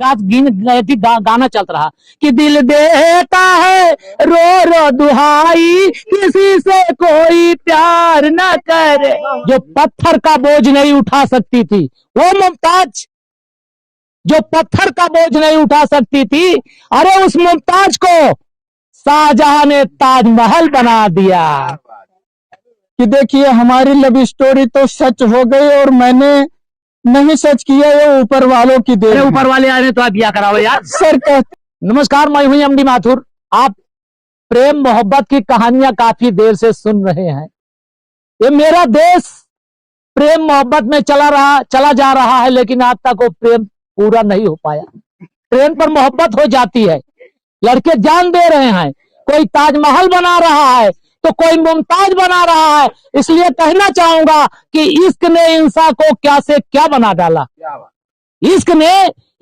गाना चलता रहा कि दिल देता है रो रो दुहाई, किसी से कोई प्यार न करे। जो पत्थर का बोझ नहीं उठा सकती थी वो मुमताज, जो पत्थर का बोझ नहीं उठा सकती थी, अरे उस मुमताज को शाहजहां ने ताजमहल बना दिया। कि देखिए हमारी लव स्टोरी तो सच हो गई और मैंने नहीं सच किया, ये ऊपर वालों की देन है। ऊपर वाले आए तो आप दिया कराओ यार। सर नमस्कार, मैं हूं एमडी माथुर। आप प्रेम मोहब्बत की कहानियां काफी देर से सुन रहे हैं। ये मेरा देश प्रेम मोहब्बत में चला जा रहा है, लेकिन आज तक वो प्रेम पूरा नहीं हो पाया। ट्रेन पर मोहब्बत हो जाती है, लड़के जान दे रहे हैं, कोई ताजमहल बना रहा है तो कोई मुमताज बना रहा है। इसलिए कहना चाहूंगा कि इश्क ने इंसान को क्या से क्या बना डाला, इश्क ने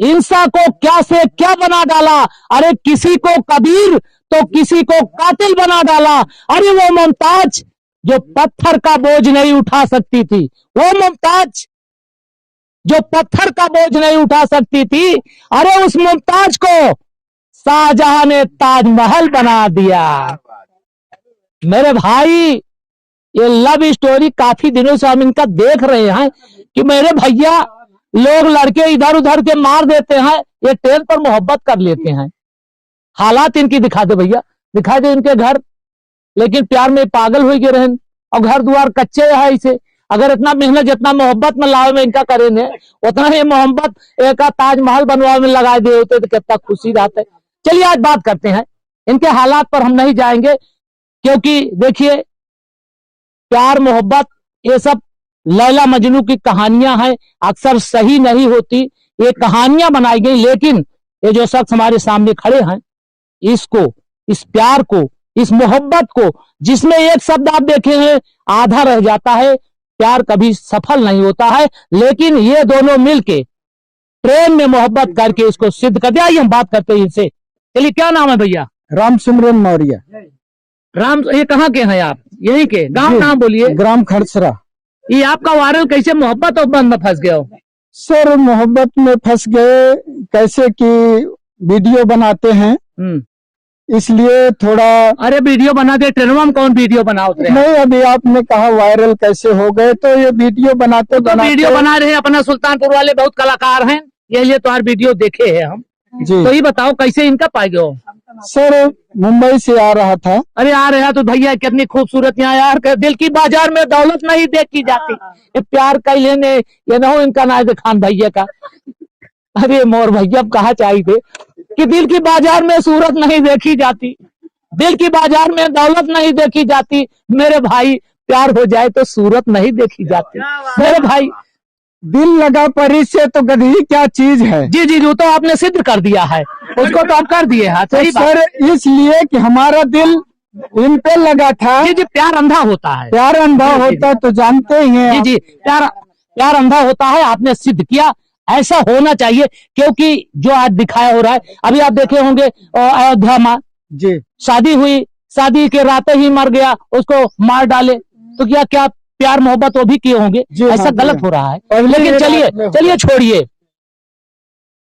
इंसान को क्या से क्या बना डाला। अरे किसी को कबीर तो किसी को कातिल बना डाला। अरे वो मुमताज जो पत्थर का बोझ नहीं उठा सकती थी, वो मुमताज जो पत्थर का बोझ नहीं उठा सकती थी, अरे उस मुमताज को शाहजहां ने ताजमहल बना दिया। मेरे भाई, ये लव स्टोरी काफी दिनों से हम इनका देख रहे हैं कि मेरे भैया लोग लड़के इधर उधर के मार देते हैं, ये ट्रेन पर मोहब्बत कर लेते हैं। हालात इनकी दिखा दे भैया, दिखा दे इनके घर, लेकिन प्यार में पागल हुई के रहन और घर द्वार कच्चे है। इसे अगर इतना मेहनत जितना मोहब्बत में लावे में इनका करेंगे, उतना ही मोहब्बत एक ताजमहल बनवाने में लगा दिए होते तो कितना खुशी रहते। चलिए आज बात करते हैं इनके हालात पर। हम नहीं जाएंगे क्योंकि देखिए प्यार मोहब्बत ये सब लैला मजनू की कहानियां हैं, अक्सर सही नहीं होती, ये कहानियां बनाई गई। लेकिन ये जो शख्स हमारे सामने खड़े हैं, इसको, इस प्यार को, इस मोहब्बत को, जिसमें एक शब्द आप देखे हैं आधा रह जाता है, प्यार कभी सफल नहीं होता है। लेकिन ये दोनों मिलके प्रेम में मोहब्बत करके इसको सिद्ध कर दिया। आइए हम बात करते हैं इनसे। चलिए, क्या नाम है भैया? रामसिमरन मौर्य। राम, ये कहाँ के हैं आप? यहीं के? गांव नाम बोलिए। ग्राम खड़सरा। ये आपका वायरल कैसे मोहब्बत और बंद में फंस गया हो? सर मोहब्बत में फंस गए कैसे कि वीडियो बनाते हैं, इसलिए थोड़ा। अरे वीडियो बनाते ट्रेनवा में कौन वीडियो बनाओ? नहीं, अभी आपने कहा वायरल कैसे हो गए, तो ये वीडियो बनाते बनाते वीडियो बना रहे हैं। अपना सुल्तानपुर वाले बहुत कलाकार हैं, ये लिए तो वीडियो देखे हैं हम जी। तो ये बताओ कैसे इनका पाए गए हो? सर मुंबई से आ रहा था। अरे आ रहा तो भैया कितनी खूबसूरत यहाँ यार, दिल की बाजार में दौलत नहीं देखी जाती, ये प्यार का लेने ये ना हो इनका नाज खान भैया का। अरे मोर भैया कहा चाहिए कि दिल की बाजार में सूरत नहीं देखी जाती, दिल की बाजार में दौलत नहीं देखी जाती। मेरे भाई प्यार हो जाए तो सूरत नहीं देखी जाती। मेरे भाई दिल लगा परी से तो गधी क्या चीज है। जी जी जी, तो आपने सिद्ध कर दिया है, उसको तो आप कर दिए हैं। तो सर इसलिए कि हमारा दिल इन पे लगा था। जी जी, प्यार अंधा होता है, प्यार अंधा होता तो जानते ही हैं। जी जी, प्यार अंधा होता है, आपने सिद्ध किया। ऐसा होना चाहिए क्योंकि जो आज दिखाया हो रहा है, अभी आप देखे होंगे अयोध्या में जी शादी हुई, शादी के रात ही मर गया, उसको मार डाले, तो क्या क्या प्यार मोहब्बत वो भी किए होंगे? ऐसा गलत हो रहा है। लेकिन चलिए छोड़िए,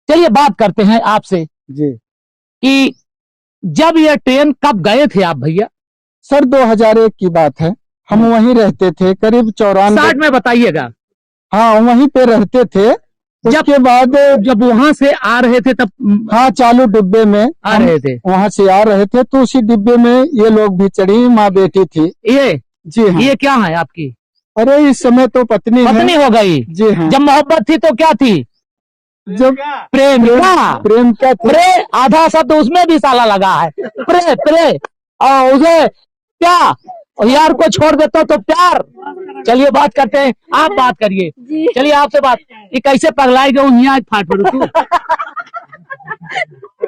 चलिए बात करते हैं आपसे जी कि जब ये ट्रेन कब गए थे आप भैया? सर 2001 की बात है, हम वहीं रहते थे करीब 94 में बताइएगा। हाँ वहीं पे रहते थे। उसके बाद जब वहां से आ रहे थे तब? हाँ चालू डिब्बे में आ रहे थे, वहां से आ रहे थे, तो उसी डिब्बे में ये लोग भी चढ़ी, माँ बेटी थी। ये जी हाँ। ये क्या है आपकी? अरे इस समय तो पत्नी हो गई। जी हाँ। जब मोहब्बत थी तो क्या थी? जब प्रेम क्या प्रे आधा शब्द उसमें भी साला लगा है, प्रे और उसे क्या यार को छोड़ देता तो प्यार। चलिए बात करते हैं, आप बात करिए। चलिए आपसे बात, ये कैसे पगलाई गई आज फाट पड़ू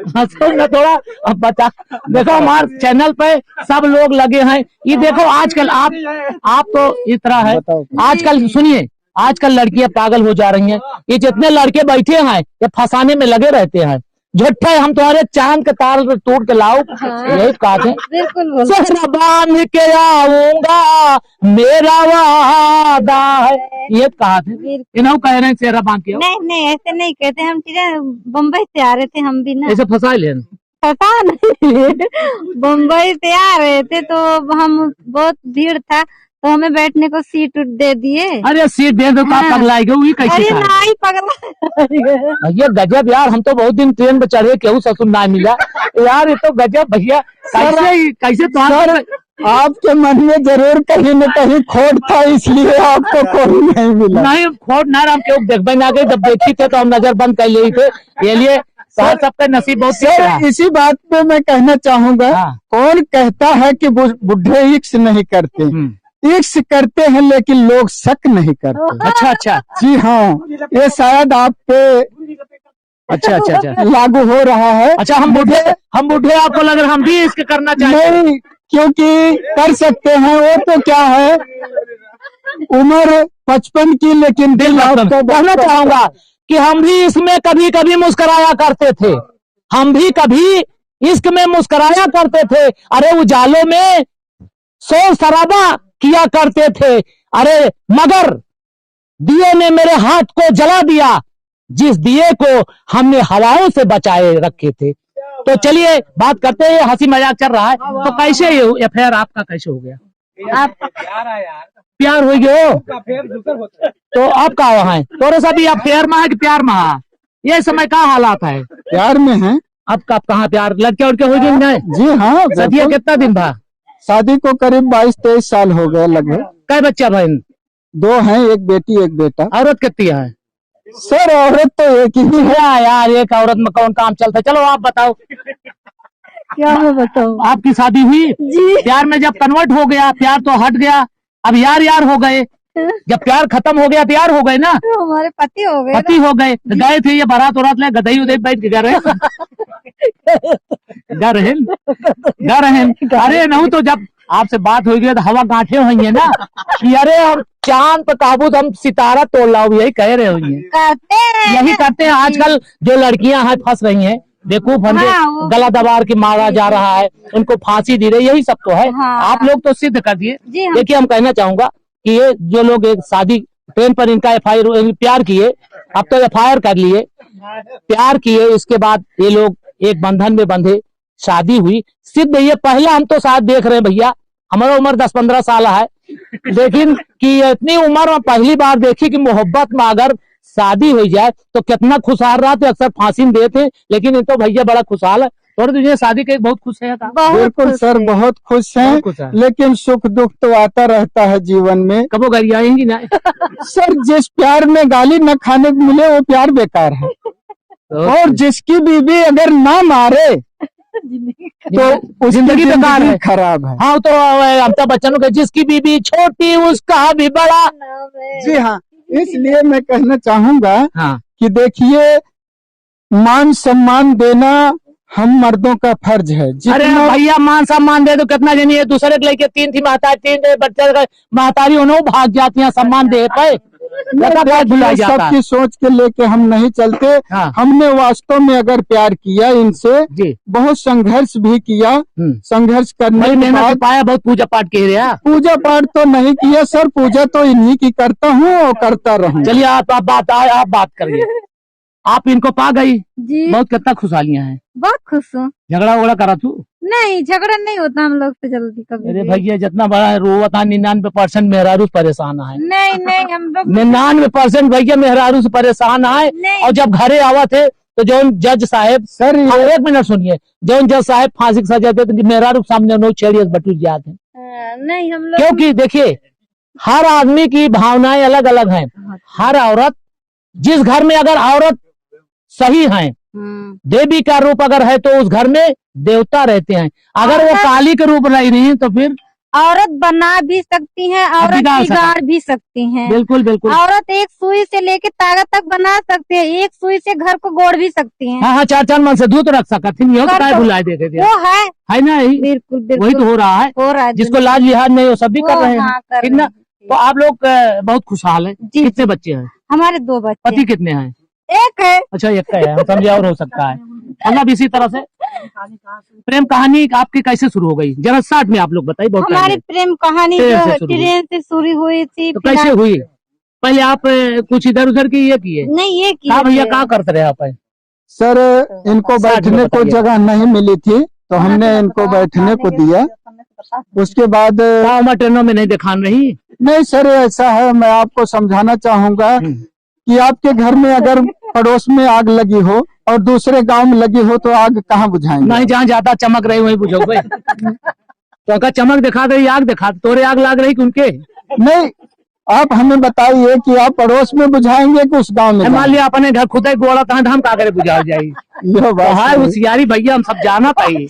न थोड़ा। अब बता, देखो हमारे चैनल पे सब लोग लगे हैं। ये देखो आजकल आप तो इस तरह है, आजकल सुनिए, आजकल लड़कियां पागल हो जा रही हैं। ये जितने लड़के बैठे हैं ये फंसाने में लगे रहते हैं। झूठे हम तुम्हारे चांद के तार तोड़ के लाओ, यही कहा थे। बिल्कुल सेहरा बांध के आऊंगा मेरा वादा है, ये कहा थे। इन्हों कह रहे हैं सेहरा बांध के आओ। नहीं ऐसे नहीं कहते, हम बम्बई से आ रहे थे, हम भी ना ऐसे फंसा लें, पता नहीं बम्बई से आ रहे थे तो हम बहुत भीड़ था तो हमें बैठने को सीट दे दिए। अरे सीट दे दो तो आप पगलाएंगे, वही कैसे अरे खाएंगे? नहीं पगला ये गजब यार, हम तो बहुत दिन ट्रेन में चढ़े, केहू ससुर ना मिला यार, ये तो गजब भैया। कैसे तो आपके मन में जरूर कहीं न कहीं खोट था, इसलिए आपको कोई नहीं मिला। नहीं खोट ना, हम क्यों देखबे ना गए, जब देखी थे तो हम नजर बंद कर लिए थे, ये लिए सबका नसीब बहुत सर। इसी बात पे मैं कहना चाहूंगा, कौन कहता है कि बुढ़े इक्स नहीं करते, इक्स करते हैं लेकिन लोग शक नहीं करते। अच्छा जी हाँ, ये शायद आप पे अच्छा लागू हो रहा है। अच्छा, हम बूढ़े आपको लग रहा, हम भी इसके करना चाहते नहीं, क्योंकि कर सकते हैं, वो तो क्या है, उम्र 55 की, लेकिन दिल आपको कहना चाहूंगा कि हम भी इसमें कभी कभी मुस्कुराया करते थे, हम भी कभी इश्क में मुस्कुराया करते थे। अरे उजालों में शोर शराबा किया करते थे, अरे मगर दिए ने मेरे हाथ को जला दिया, जिस दिए को हमने हवाओं से बचाए रखे थे। तो चलिए बात करते हैं, हंसी मजाक चल रहा है, तो कैसे ये अफेयर आपका कैसे हो गया? आप प्यार हो गया तो आप कहा वहाँ है? थोड़ा सा भी आप प्यार में है कि प्यार में है? ये समय का हालात है? प्यार में है। अब कहाँ प्यार, लड़के उड़के हो गए? जी हाँ। सदिया कितना दिन था? शादी को करीब 22-23 साल हो गए लगभग। कई बच्चा बहन? 2 हैं, एक बेटी एक बेटा। औरत कितनी है? सर औरत तो एक ही है यार, एक औरत में कौन काम चलता है? चलो आप बताओ। क्या मैं बताऊं? आपकी शादी हुई जी। प्यार में जब कन्वर्ट हो गया, प्यार तो हट गया, अब यार हो गए। जब प्यार खत्म हो गया तो यार हो गए ना, तो हमारे पति हो गए। पति हो गए, गए थे ये बारात वारात ले, गदई उदई बैठ के गए अरे नहीं तो जब आपसे बात हो गई तो हवा गांठे हुई है ना कि अरे हम चांद पे काबू, हम सितारा तोड़ लाओ, यही कह रहे हुई करते हैं, यही करते हैं। आजकल जो लड़कियां हैं फंस रही हैं, देखो गला दबार के मारा जा रहा है, उनको फांसी दी रही, यही सब तो है। आप लोग तो सिद्ध कर दिए। देखिए हम कहना चाहूंगा कि ये जो लोग एक शादी ट्रेन पर इनका FIR प्यार किए, अब तो FIR कर लिए, प्यार किए, इसके बाद ये लोग एक बंधन में बंधे, शादी हुई, सिद्ध ये पहला हम तो शायद देख रहे हैं भैया, हमारा उम्र 10-15 साल है, लेकिन कि इतनी उम्र में पहली बार देखी कि मोहब्बत में अगर शादी हो जाए तो कितना खुशहाल रहा। तो अक्सर फांसी में देते, लेकिन ये तो भैया बड़ा खुशहाल है। और तुझे शादी के बहुत खुश है? बिल्कुल सर, बहुत खुश हैं, लेकिन सुख दुख तो आता रहता है जीवन में। कबो गाली आएंगी ना सर, जिस प्यार में गाली न खाने को मिले वो प्यार बेकार है, और जिसकी बीवी अगर ना मारे तो जिंदगी बेकार है, खराब है। हाँ तो अमिताभ बच्चन को जिसकी बीवी छोटी उसका भी बड़ा। जी हाँ, इसलिए मैं कहना चाहूंगा कि देखिए, मान सम्मान देना हम मर्दों का फर्ज है। अरे भैया मान सम्मान दे तो कितना जनी है, दूसरे के लेके 3 थी महतारी, 3 बच्चे महतारी उन्होंने भाग जाती है, सम्मान दे पाए सबकी सोच के लेके हम नहीं चलते। हमने वास्तव में अगर प्यार किया इनसे, बहुत संघर्ष भी किया, संघर्ष करने के बाद पाया, बहुत पूजा पाठ किए रहा। पूजा पाठ तो नहीं किया सर, पूजा तो इन्हीं की करता हूँ और करता रहूँ। चलिए आप बात करिए। आप इनको पा गई जी, बहुत कितना खुशहालियाँ हैं? बहुत खुश हूँ। झगड़ा वगड़ा करा तू? नहीं, झगड़ा नहीं होता हम लोग से जल्दी कभी। अरे भैया जितना बड़ा है रोवता 99% मेहरारू परेशान है। नहीं हम लोग 99% भैया मेहरारू से परेशान है। और जब घरे आवा थे तो जो जज साहब, सर 1 मिनट सुनिए, जो जज साहब फांसी की सजा देते तो मेहरारू सामने नो छेड़िए बटूर जाते हैं। नहीं हम लोग, क्योंकि देखिए हर आदमी की भावनाएं अलग अलग हैं। हर औरत, जिस घर में अगर औरत सही है, देवी का रूप अगर है तो उस घर में देवता रहते हैं। अगर वो काली के रूप नहीं रही तो फिर औरत बना भी सकती हैं, औरत बिगाड़ भी सकती हैं। बिल्कुल बिल्कुल। औरत एक सुई से लेके ताकत तक बना सकती है, एक सुई से घर को गोड़ भी सकती है। हाँ 4 मन से दूध रख सकती है, भुला देते थे, वो है ना? बिल्कुल वही तो हो रहा है, जिसको लाज लिहाज नहीं वो सब भी कर रहे हैं, ठीक ना? तो आप लोग बहुत खुशहाल है। कितने बच्चे हैं? हमारे 2 बच्चे। पति कितने हैं? एक है। अच्छा एक है, हम समझे और हो सकता है। मतलब इसी तरह से प्रेम कहानी आपकी कैसे शुरू हो गई, जरा शॉर्ट में आप लोग बताइए। बहुत हमारी प्रेम कहानी जो है ट्रेन से शुरू हुई थी। तो कैसे हुई? पहले आप कुछ इधर उधर की ये किए? नहीं, ये किए भैया क्या करते रहे आप? सर इनको बैठने को जगह नहीं मिली थी तो हमने इनको बैठने को दिया। उसके बाद ट्रेनों में नहीं दिखान रही? नहीं सर, ऐसा है, मैं आपको समझाना चाहूंगा कि आपके घर में अगर पड़ोस में आग लगी हो और दूसरे गांव में लगी हो तो आग कहाँ बुझाएंगे? नहीं, जहाँ ज्यादा चमक रही वहीं बुझाओगे। तो अगर चमक दिखा रही आग दिखा, तोरे आग लाग रही कि उनके? नहीं, आप हमें बताइए कि आप पड़ोस में बुझाएंगे कि उस गांव में? मान लिया अपने घर खुद ही गोला था, हम का करे बुझा जाये। होशियारी भैया, हम सब जाना चाहिए।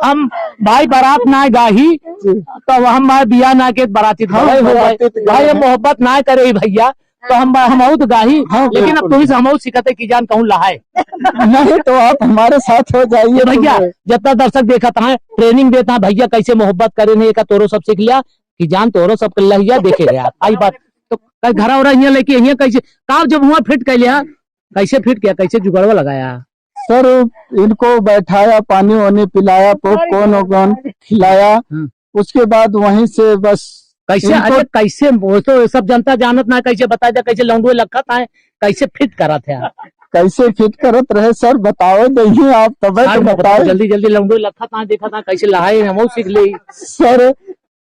हम भाई बारात ना गाही तो हम बिया ना के बाराती भाई मोहब्बत ना करे भैया तो हम तो गाही। लेकिन अब तुम्हें हम सिखते की जान कहूँ लहाए नहीं तो आप हमारे साथ हो जाइए भैया। जितना दर्शक देखा था ट्रेनिंग देता है भैया कैसे मोहब्बत करे, नहीं का तोरो सब सीख लिया कि जान तोरो सब कर लिया देखे गया। आई बात तो घर और यहाँ लेके यहाँ कैसे का जब हुआ फिट कर लिया, कैसे फिट किया, कैसे जुगाड़वा लगाया? सर इनको बैठाया, पानी वानी पिलाया, पॉपकॉर्न खिलाया। उसके बाद वहीं से बस कैसे अरे कैसे वो तो सब जनता जानत ना, कैसे बता दे कैसे लौंडुए लखत है, कैसे फिट करा थे? कैसे फिट करत रहे सर बताओ नहीं आप तब तो बताओ। जल्दी जल्दी लौंडुए लखत है, देखा था कैसे लहाए हम सीख ली। सर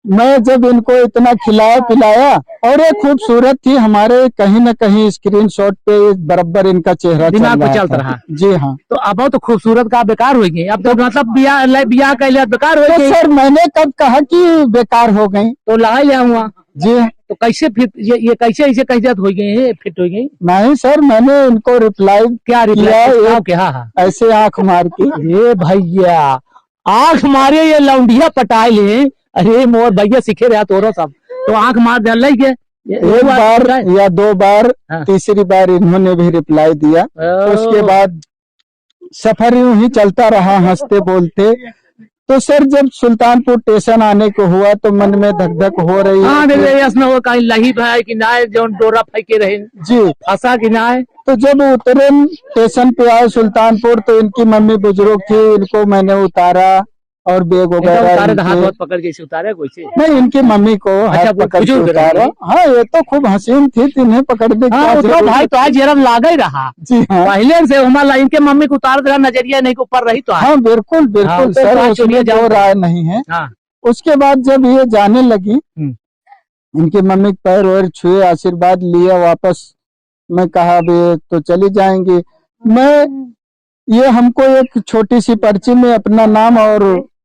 मैं जब इनको इतना खिलाया पिलाया और ये खूबसूरत थी, हमारे कहीं न कहीं स्क्रीनशॉट पे बराबर इनका चेहरा दिमाग पे चलता रहा। जी हाँ। तो अब तो खूबसूरत का बेकार हो गई, अब तो मतलब बिया का लिया बेकार हो गई। सर मैंने कब कहा कि बेकार हो गई? तो लहा लिया हुआ जी। तो कैसे फिट ये कैसे ऐसे कैसे हो गई, फिट हो गई? नहीं सर, मैंने इनको रिप्लाई क्या किया ऐसे आंख मार के। ये भैया आंख मारे ये लौंडिया पटाए ले, अरे मोर भैया सीखे रहा तोरो सब तो आंख मार डाल के एक बार या दो बार। हाँ। तीसरी बार इन्होंने भी रिप्लाई दिया। उसके बाद सफर यूं ही चलता रहा हंसते बोलते। तो सर जब सुल्तानपुर स्टेशन आने को हुआ तो मन में धक धक हो रही है। वो कहीं लही भाई कि ना जो डोरा फेंके रहे जी फंसा कि ना। तो जब उतरे स्टेशन पे आए सुल्तानपुर तो इनकी मम्मी बुजुर्ग थी, इनको मैंने उतारा और बैग वगैरह हाथ पकड़ के उतारे कोई नहीं, इनकी मम्मी को हाथ पकड़ के उतारा। हाँ ये तो खूब हसीन थी, इन्हें पकड़ दे। तो भाई तो आज जरा लागा ही रहा। जी हाँ, पहले से हमारा इनके मम्मी को उतार दे नजरिया नहीं ऊपर रही तो। हाँ बिल्कुल बिल्कुल सर, उसमें जो राय नहीं है। उसके बाद जब ये जाने लगी इनकी मम्मी पैर वैर छुए, आशीर्वाद लिया वापस। मैं कहा भी तो चली जाएंगी। मैं ये हमको एक छोटी सी पर्ची में अपना नाम और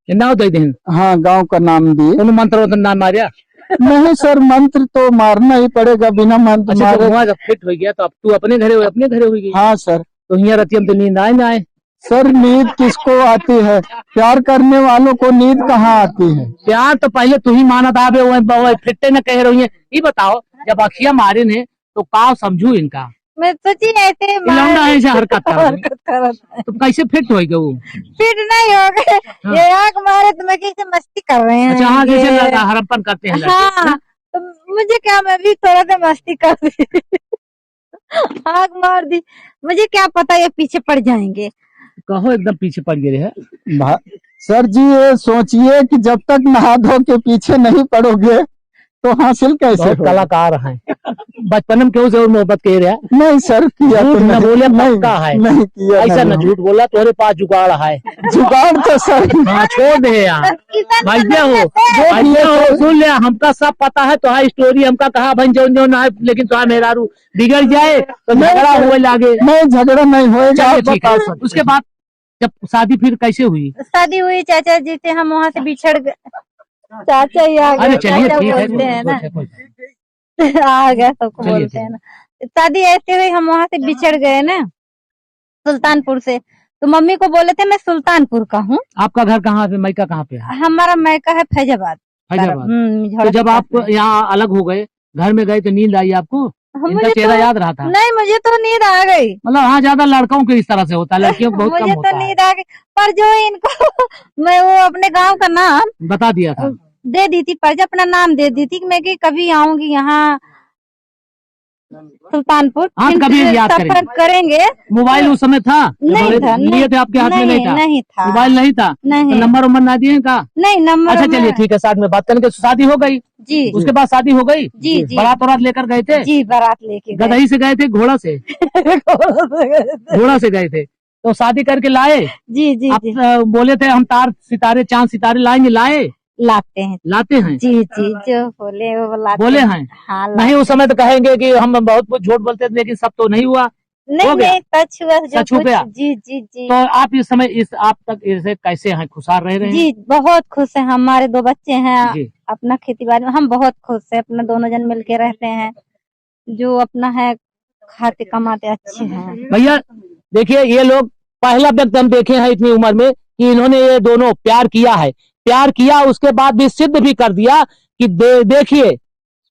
नाम दे दें। हाँ गांव का नाम दिए। मंत्र नाम मारिया? नहीं सर, मंत्र तो मारना ही पड़ेगा, बिना मंत्र मारे। जब फिट हो गया तो अब तू अपने घरे हुई? हाँ सर। तो यहाँ रतियम तो नींद आए ना आए? सर नींद किसको आती है, प्यार करने वालों को नींद कहाँ आती है? प्यार तो पहले तू ही माना था, फिटते न कह रही है। ये बताओ जब अखिया मारे ने तो का समझू इनका? मैं सोची ऐसे ऐसे हरकत तो कैसे फिट हो गए? वो फिट नहीं हो गए। हाँ। ये आँख मारे तो मैं कैसे मस्ती कर रहे हैं। अच्छा कैसे हरप्पन करते हैं? हाँ तो मुझे क्या, मैं भी थोड़ा सा मस्ती कर दी। आँख मार दी, मुझे क्या पता ये पीछे पड़ जाएंगे। कहो एकदम पीछे पड़ गए हैं। सर जी ये सोचिए कि जब तक नहा धो के पीछे नहीं पड़ोगे तो हासिल कैसे? कलाकार हैं। बचपन में क्यों से मोहब्बत कह रहा? नहीं सर किया तो न बोले पक्का है, नहीं किया। ऐसा न झूठ बोला, तुम्हारे पास जुगाड़ है। जुगाड़ तो सर हाँ छोड़ दे यार भैया हो सुन ले, हमका सब पता है। तो स्टोरी हमका कहा भाई जो ना, लेकिन तो मेरा रू बिगड़ जाए तो झगड़ा हुए लागे। नहीं झगड़ा नहीं होएगा। उसके बाद जब शादी फिर कैसे हुई? शादी हुई चाचा जी से, हम वहाँ से बिछड़ गए। चाचा ही आ गए, चाचा बोलते हैं ना, आ गया सबको बोलते हैं ना। शादी ऐसे हुई, हम वहाँ से बिछड़ गए ना सुल्तानपुर से। तो मम्मी को बोले थे मैं सुल्तानपुर का हूँ। आपका घर कहाँ पे, मैका कहाँ पे है? हमारा मैका है फैजाबाद। तो जब आप यहाँ अलग हो गए, घर में गए तो नींद आई आपको? इनका चेहरा याद रहा था? नहीं मुझे तो नींद आ गई। मतलब हाँ ज्यादा लड़कों के इस तरह से होता है, लड़कियों को बहुत कम होता है। मुझे तो नींद आ गई, पर जो इनको मैं वो अपने गांव का नाम बता दिया था, दे दी थी, पर अपना नाम दे दी थी कि मैं कभी आऊंगी यहाँ सुल्तानपुर। हाँ, कभी याद सफर करेंगे। मोबाइल उस समय था? नहीं था। लिए थे आपके हाथ में? नहीं था। मोबाइल नहीं था? नहीं। तो नंबर ना दिए का? नहीं, नंबर। अच्छा चलिए ठीक है, साथ में बात करेंगे। शादी हो गई जी। उसके बाद शादी हो गई जी। बारात वारात लेकर गए थे? जी, बारात लेके गदही से गए थे घोड़ा से? घोड़ा से गए थे तो शादी करके लाए? जी। आप बोले थे हम तार सितारे चांद सितारे लाएंगे, लाए? लाते हैं जी। जो बोले हैं। हाँ, नहीं उस समय तो कहेंगे कि हम बहुत कुछ झूठ बोलते थे, लेकिन सब तो नहीं हुआ। नहीं सच हुआ। जी। तो आप इस समय आप तक इसे कैसे हैं? खुशहाल रह रहे हैं? जी, बहुत खुश है। हमारे 2 बच्चे हैं, अपना खेती बाड़ी में हम बहुत खुश है। अपना दोनों जन मिलके रहते हैं, जो अपना है खाते कमाते अच्छे हैं। भैया देखिए, ये लोग पहला व्यक्ति हम देखे हैं इतनी उम्र में कि इन्होंने ये दोनों प्यार किया है। प्यार किया उसके बाद भी सिद्ध भी कर दिया कि देखिए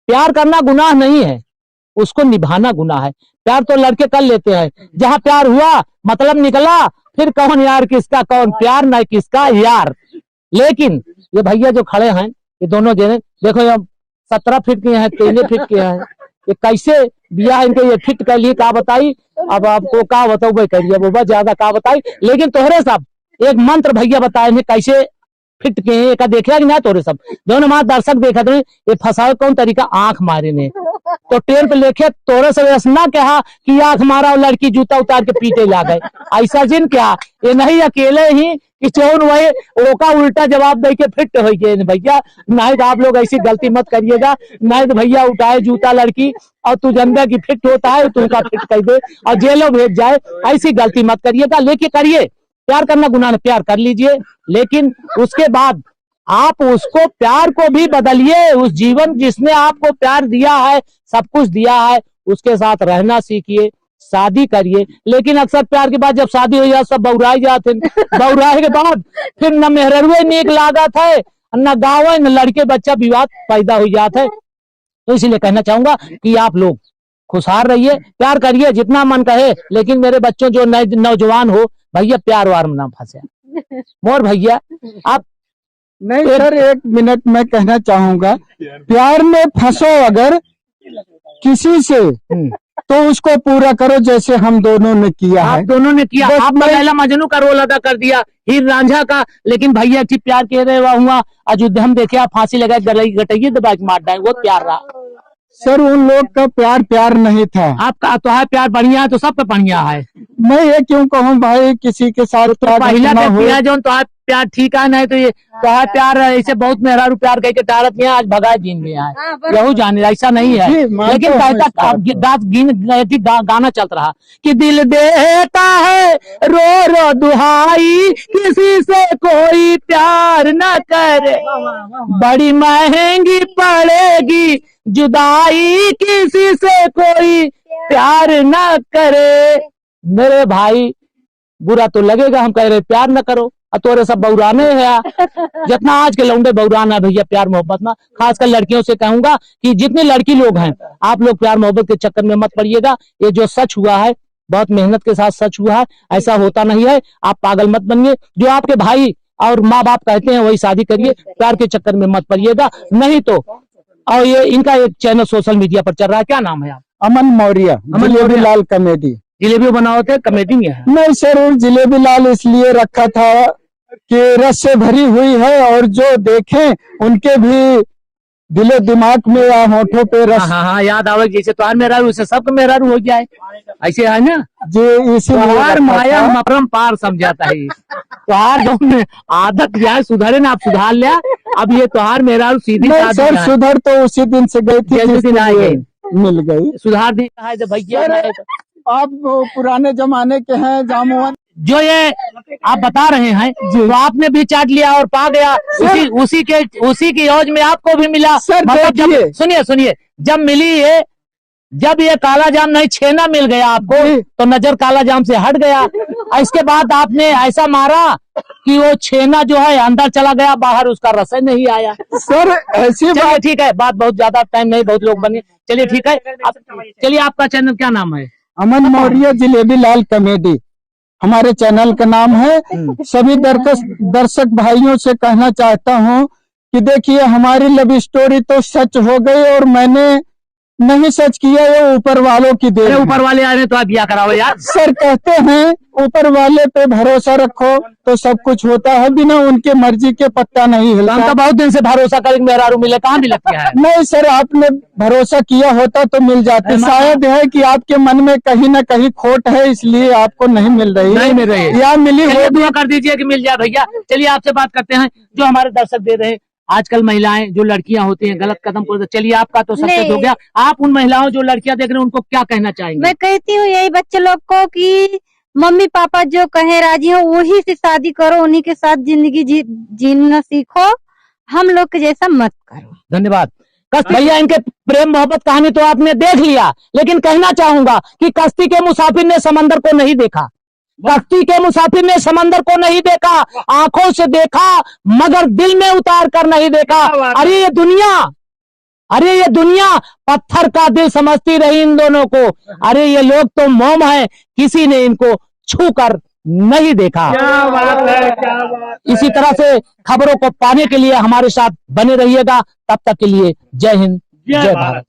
प्यार करना गुनाह नहीं है, उसको निभाना गुनाह है। प्यार तो लड़के कर लेते हैं, जहाँ प्यार हुआ मतलब निकला, फिर कौन यार किसका कौन प्यार न किसका यार। लेकिन ये भैया जो खड़े हैं ये दोनों जने देखो, ये 17 फीट के हैं, 13 फीट के हैं, ये कैसे बिया इनके ये फिट कर लिए का बताई। अब आपको का बताऊ भाई करिए वो ज्यादा का बताई, लेकिन तोहरे सब एक मंत्र भैया बताए हैं कैसे फिट के हैं। का देखा कि ना तोरे सब दोनों हमारे दर्शक देखा थे ये फंसावे कौन तरीका आंख मारे ने, तो ट्रेन पे लेके तोरे सब ऐसा कहा कि आंख मारा और लड़की जूता उतार के पीटे ला गए। ऐसा जिन क्या ये नहीं अकेले ही कि चौन वही ओका उल्टा जवाब दे के फिट हो गए भैया। नहीं तो आप लोग ऐसी गलती मत करिएगा, नहीं तो भैया उठाए जूता लड़की और तू जनता की फिट होता है तुमका फिट कर दे और जेलों भेज जाए। ऐसी गलती मत करिएगा, लेके करिए प्यार करना गुनाह, प्यार कर लीजिए, लेकिन उसके बाद आप उसको प्यार को भी बदलिए। उस जीवन जिसने आपको प्यार दिया है, सब कुछ दिया है, उसके साथ रहना सीखिए, शादी करिए। लेकिन अक्सर प्यार के बाद जब शादी हो जाए सब बौराई जाते, बौराए के बाद फिर न मेहरुए नीक लागत है, न गाँव है, न लड़के बच्चा विवाद पैदा हो जाता है। तो इसलिए कहना चाहूंगा कि आप लोग खुशहाल रहिए, प्यार करिए जितना मन कहे, लेकिन मेरे बच्चों जो नौजवान हो भैया प्यार वार में ना फंसे। मोर भैया आप नहीं सर, 1 मिनट में कहना चाहूंगा, प्यार में फंसो अगर किसी से तो उसको पूरा करो, जैसे हम दोनों ने किया है। आप दोनों ने किया, आपने लैला मजनू का रोल अदा कर दिया, हीर रांझा का, लेकिन भैया ठीक प्यार कह रहे हुआ अयोध्या हम देखे आप फांसी लगाए गलाई गटाइए दबा के मार डाले, वो प्यार रहा। सर उन लोग का प्यार नहीं था। आपका तो है प्यार बढ़िया है, तो सब पे बढ़िया है। मैं ये क्यों कहूँ भाई, किसी के साथ तो पहला जो तो है प्यार ठीक है, नहीं तो ये तो है प्यार ऐसे बहुत मेहरारू प्यार कह के टारत में आज भगाए जीन में है, यहू जाने ऐसा नहीं है। लेकिन कहता गाना चलता रहा कि दिल देता है रो रो दुहाई, किसी से कोई प्यार न करे, बड़ी महंगी पड़ेगी जुदाई, किसी से कोई प्यार न करे। मेरे भाई बुरा तो लगेगा, हम कह रहे प्यार न करो, तोरे सब बौराने है। जितना आज के लौंडे बौराना भैया प्यार मोहब्बत में, खासकर लड़कियों से कहूंगा कि जितनी लड़की लोग हैं आप लोग प्यार मोहब्बत के चक्कर में मत पड़िएगा। ये जो सच हुआ है बहुत मेहनत के साथ सच हुआ है, ऐसा होता नहीं है। आप पागल मत बनिए, जो आपके भाई और माँ बाप कहते हैं वही शादी करिए, प्यार के चक्कर में मत पड़िएगा, नहीं तो। और ये इनका एक चैनल सोशल मीडिया पर चल रहा है, क्या नाम है आप? अमन मौर्य, जिलेबी लाल कॉमेडी। जिलेबी बनाओ थे कॉमेडी में है? नहीं सर, जिलेबी लाल इसलिए रखा था कि रस से भरी हुई है और जो देखें उनके भी दिलो दिमाग में या होठों पे रस। हाँ याद आवे, जैसे तुहार मेहरारू वैसे सबका मेहरारू हो जाए, ऐसे है ना जी। इसीलिए माया मपरम पार समझाता है। तुहार जो आदत जाए सुधरे ना, आप सुधार लिया, अब ये तुहार मेहरारू सीधी सर सुधर तो उसी दिन से गई थी जिस दिन आई मिल गई। सुधार दी है भैया, आप पुराने जमाने के हैं जामुन, जो ये आप बता रहे हैं तो आपने भी चाट लिया और पा गया, उसी की योज में आपको भी मिला। मतलब सुनिए जब मिली ये, जब ये काला जाम नहीं छेना मिल गया आपको तो नजर काला जाम से हट गया। इसके बाद आपने ऐसा मारा कि वो छेना जो है अंदर चला गया, बाहर उसका रस नहीं आया। सर ऐसी बात, ठीक है, बात बहुत ज्यादा टाइम नहीं, बहुत लोग बने, चलिए ठीक है। चलिए आपका चैनल क्या नाम है? अमन मौर्य जिलेबी लाल कॉमेडी हमारे चैनल का नाम है। सभी दर्शक भाइयों से कहना चाहता हूं कि देखिए हमारी लव स्टोरी तो सच हो गई और मैंने नहीं सच किया, ये ऊपर वालों की देन है। ऊपर वाले आ रहे तो आप ब्याह कराओ यार। सर कहते हैं ऊपर वाले पे भरोसा रखो तो सब कुछ होता है, बिना उनके मर्जी के पत्ता नहीं हिलता। हम तो बहुत दिन से भरोसा करेंगे मेहरारू मिले, कहाँ मिल गया है? नहीं सर, आपने भरोसा किया होता तो मिल जाती। शायद है कि आपके मन में कहीं ना कहीं खोट है, इसलिए आपको नहीं मिल रही। नहीं मिल रही या मिली हो, दुआ कर दीजिए कि मिल जाए भैया। चलिए आपसे बात करते हैं, जो हमारे दर्शक दे रहे हैं, आजकल महिलाएं जो लड़कियां होती हैं गलत कदम को, चलिए आपका तो सक्सेस हो गया, आप उन महिलाओं जो लड़कियां देख रहे हैं उनको क्या कहना चाहेंगे? मैं कहती हूँ यही बच्चे लोग को कि मम्मी पापा जो कहे राजी हो वही से शादी करो, उन्हीं के साथ जिंदगी जीना सीखो, हम लोग के जैसा मत करो। धन्यवाद। भैया इनके प्रेम मोहब्बत कहानी तो आपने देख लिया, लेकिन कहना चाहूंगा कि कश्ती के मुसाफिर ने समंदर को नहीं देखा, कश्ती के मुसाफिर ने समंदर को नहीं देखा, आंखों से देखा मगर दिल में उतार कर नहीं देखा। अरे ये दुनिया पत्थर का दिल समझती रही इन दोनों को। अरे ये लोग तो मोम है, किसी ने इनको छू कर नहीं देखा। क्या बात है, क्या बात है। इसी तरह से खबरों को पाने के लिए हमारे साथ बने रहिएगा। तब तक के लिए जय हिंद, जय भारत।